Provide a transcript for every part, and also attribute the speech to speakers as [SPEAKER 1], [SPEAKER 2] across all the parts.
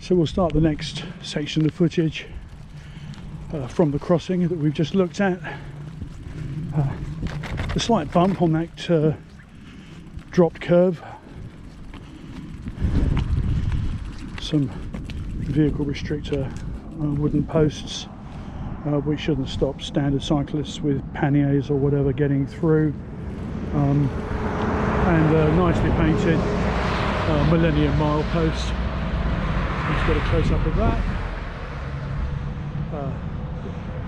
[SPEAKER 1] So we'll start the next section of footage from the crossing that we've just looked at. The slight bump on that dropped curve, some vehicle restrictor wooden posts which shouldn't stop standard cyclists with panniers or whatever getting through, and nicely painted Millennium Mile post. Let's get a close-up of that.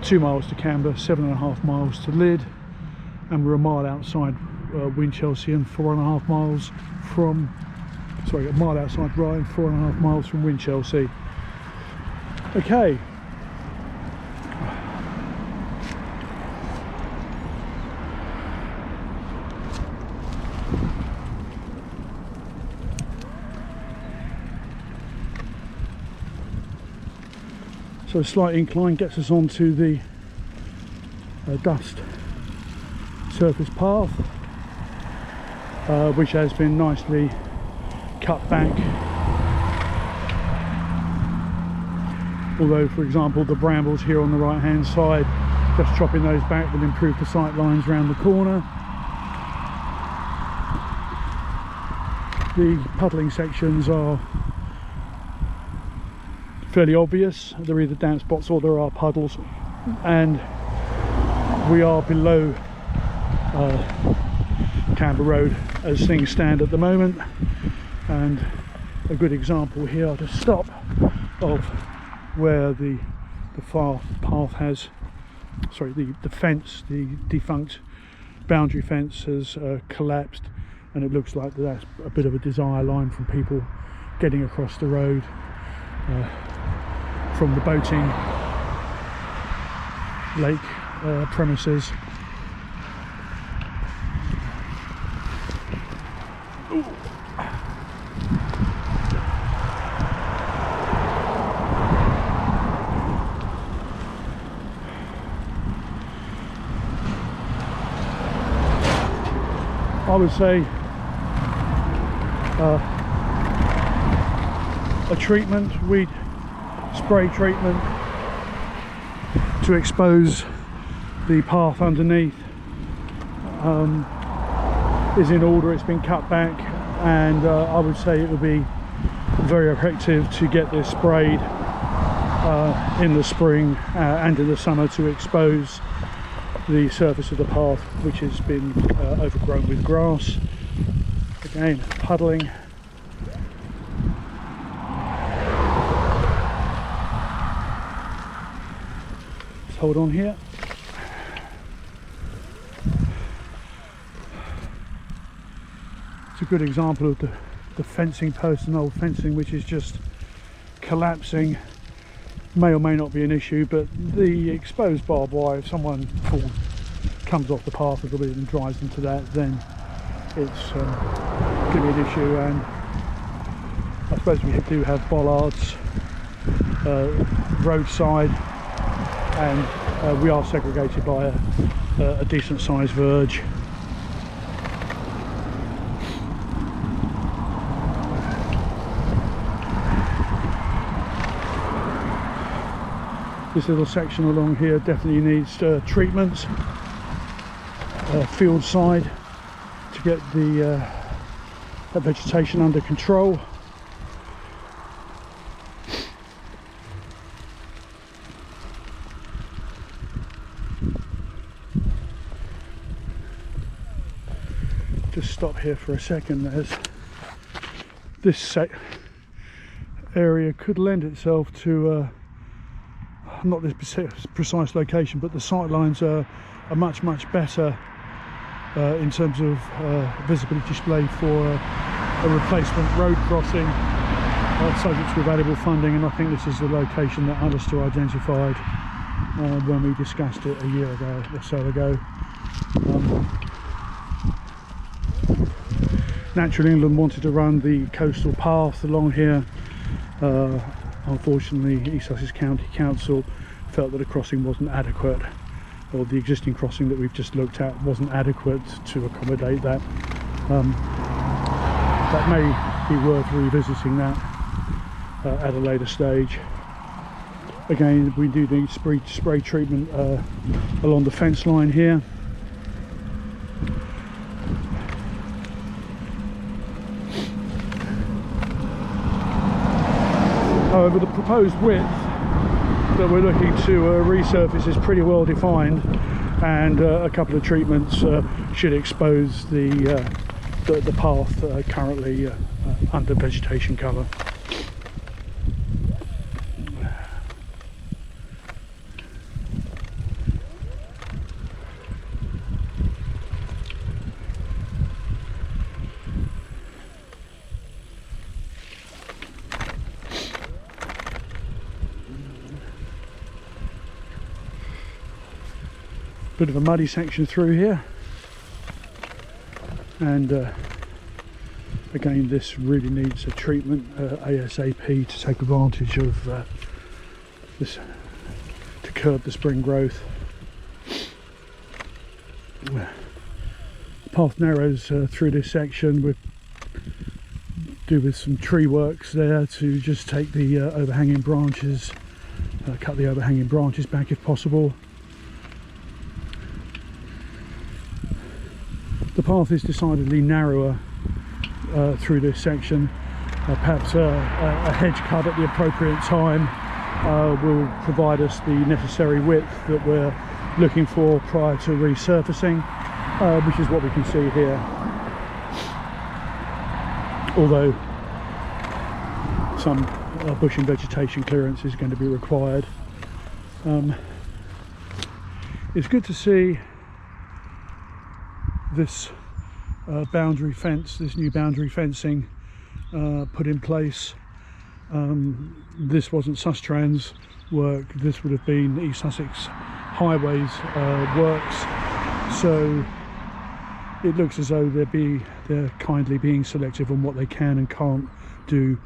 [SPEAKER 1] 2 miles to Camber, 7.5 miles to Lydd, and we're a mile outside Winchelsea and 4.5 miles from, sorry, a mile outside Rye, 4.5 miles from Winchelsea. Okay. So a slight incline gets us onto the dust surface path, which has been nicely cut back. Although, for example, the brambles here on the right hand side, just chopping those back will improve the sight lines around the corner. The puddling sections are fairly obvious. They're either damp spots or there are puddles, and we are below Camber Road as things stand at the moment. And a good example here to stop of where the far path has, sorry, the fence, the defunct boundary fence has collapsed, and it looks like that's a bit of a desire line from people getting across the road from the boating lake premises. Ooh. I would say a treatment, weed spray treatment to expose the path underneath is in order. It's been cut back, and I would say it would be very effective to get this sprayed in the spring and in the summer to expose the surface of the path, which has been overgrown with grass. Again, puddling. Let's hold on here. It's a good example of the fencing post and old fencing, which is just collapsing. May or may not be an issue, but the exposed barbed wire, if someone comes off the path a little bit and drives into that, then it's going to be an issue. And I suppose we do have bollards roadside, and we are segregated by a decent sized verge. This little section along here definitely needs treatment, field side, to get the that vegetation under control. Just stop here for a second. This area could lend itself to not this precise location, but the sight lines are much better in terms of visibility display for a replacement road crossing, subject to available funding. And I think this is the location that Alistair identified when we discussed it a year ago or so ago. Naturally, England wanted to run the coastal path along here. Unfortunately, East Sussex County Council felt that a crossing wasn't adequate, or the existing crossing that we've just looked at wasn't adequate to accommodate that. That may be worth revisiting that. at a later stage. Again, we do need spray treatment along the fence line here. However, the proposed width that we're looking to resurface is pretty well defined, and a couple of treatments should expose the path currently under vegetation cover. Bit of a muddy section through here, and again, this really needs a treatment ASAP to take advantage of this, to curb the spring growth. The path narrows through this section. We'll do with some tree works there to just take the overhanging branches, cut the overhanging branches back if possible. The path is decidedly narrower through this section. Perhaps a hedge cut at the appropriate time will provide us the necessary width that we're looking for prior to resurfacing, which is what we can see here. Although some bush and vegetation clearance is going to be required. It's good to see this boundary fence, this new boundary fencing put in place. This wasn't Sustrans work, this would have been East Sussex Highways works, so it looks as though they're kindly being selective on what they can and can't do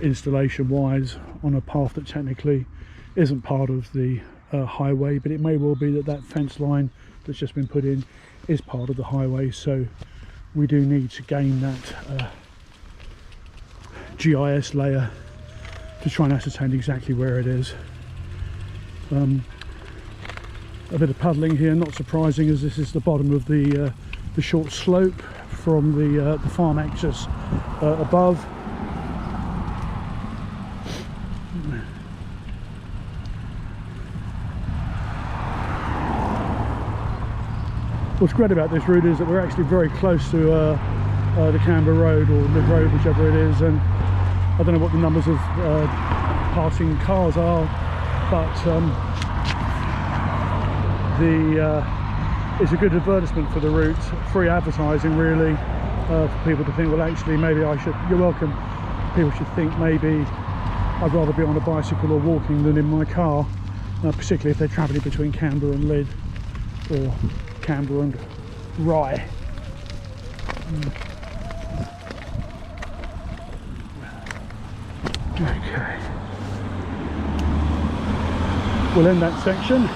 [SPEAKER 1] installation wise on a path that technically isn't part of the highway, but it may well be that fence line that's just been put in is part of the highway, so we do need to gain that GIS layer to try and ascertain exactly where it is. A bit of puddling here, not surprising, as this is the bottom of the short slope from the farm access above. What's great about this route is that we're actually very close to the Camber Road, or Mid Road, whichever it is, and I don't know what the numbers of passing cars are, but it's a good advertisement for the route, free advertising really, for people to think, well actually maybe I should, you're welcome, people should think maybe I'd rather be on a bicycle or walking than in my car, particularly if they're travelling between Camber and Lydd, or Camber and Rye. Okay, we'll end that section.